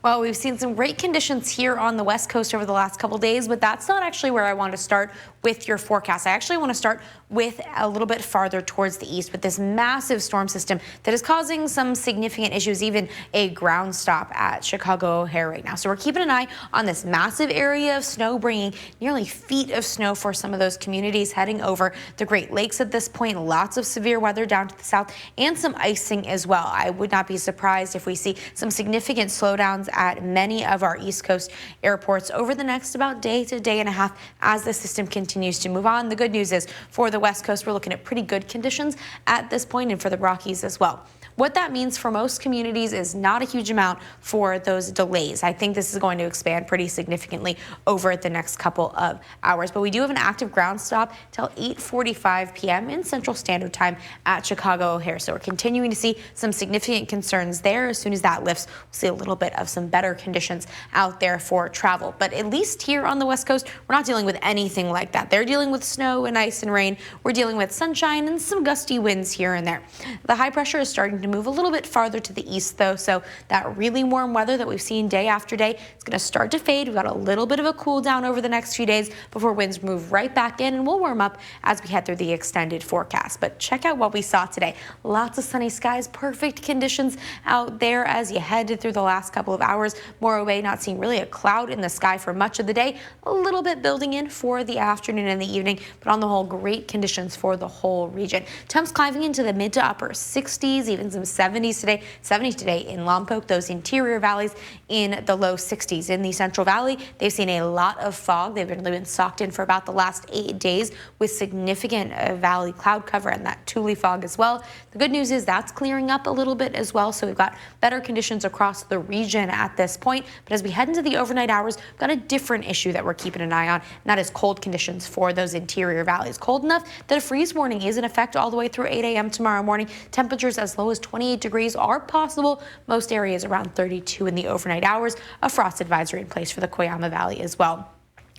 Well, we've seen some great conditions here on the West Coast over the last couple days, but that's not actually where I want to start with your forecast. I actually want to start with a little bit farther towards the east with this massive storm system that is causing some significant issues, even a ground stop at Chicago O'Hare right now. So we're keeping an eye on this massive area of snow, bringing nearly feet of snow for some of those communities heading over the Great Lakes at this point. Lots of severe weather down to the south and some icing as well. I would not be surprised if we see some significant slowdowns at many of our East Coast airports over the next about day to day and a half as the system continues to move on. The good news is for the West Coast, we're looking at pretty good conditions at this point, and for the Rockies as well. What that means for most communities is not a huge amount for those delays. I think this is going to expand pretty significantly over the next couple of hours. But we do have an active ground stop till 8:45 p.m. in Central Standard Time at Chicago O'Hare. So we're continuing to see some significant concerns there. As soon as that lifts, we'll see a little bit of some better conditions out there for travel. But at least here on the West Coast, we're not dealing with anything like that. They're dealing with snow and ice and rain. We're dealing with sunshine and some gusty winds here and there. The high pressure is starting to move a little bit farther to the east, though, so that really warm weather that we've seen day after day is going to start to fade. We've got a little bit of a cool down over the next few days before winds move right back in, and we'll warm up as we head through the extended forecast. But check out what we saw today. Lots of sunny skies, perfect conditions out there as you headed through the last couple of hours. More away, not seeing really a cloud in the sky for much of the day. A little bit building in for the afternoon and the evening, but on the whole, great conditions for the whole region. Temps climbing into the mid to upper 60s, even some 70s today, 70s today in Lompoc. Those interior valleys in the low 60s. In the Central Valley, they've seen a lot of fog. They've been socked in for about the last 8 days with significant valley cloud cover and that Thule fog as well. The good news is that's clearing up a little bit as well, so we've got better conditions across the region at this point. But as we head into the overnight hours, we've got a different issue that we're keeping an eye on, and that is cold conditions for those interior valleys. Cold enough that a freeze warning is in effect all the way through 8 a.m. tomorrow morning. Temperatures as low as 28 degrees are possible. Most areas around 32 in the overnight hours. A frost advisory in place for the Coyama Valley as well.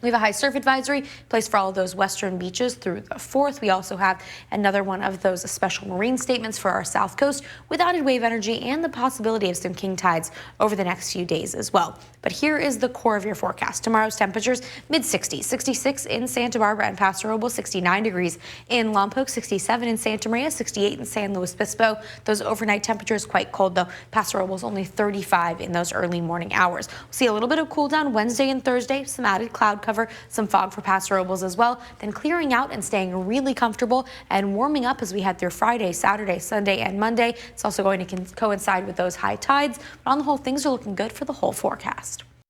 We have a high surf advisory placed for all of those western beaches through the 4th. We also have another one of those special marine statements for our south coast with added wave energy and the possibility of some king tides over the next few days as well. But here is the core of your forecast. Tomorrow's temperatures mid-60s, 66 in Santa Barbara and Paso Robles, 69 degrees in Lompoc, 67 in Santa Maria, 68 in San Luis Obispo. Those overnight temperatures quite cold though. Paso Robles only 35 in those early morning hours. We'll see a little bit of cool down Wednesday and Thursday, some added cloud cover, some fog for Paso Robles as well, then clearing out and staying really comfortable and warming up as we head through Friday, Saturday, Sunday, and Monday. It's also going to coincide with those high tides, but on the whole, things are looking good for the whole forecast.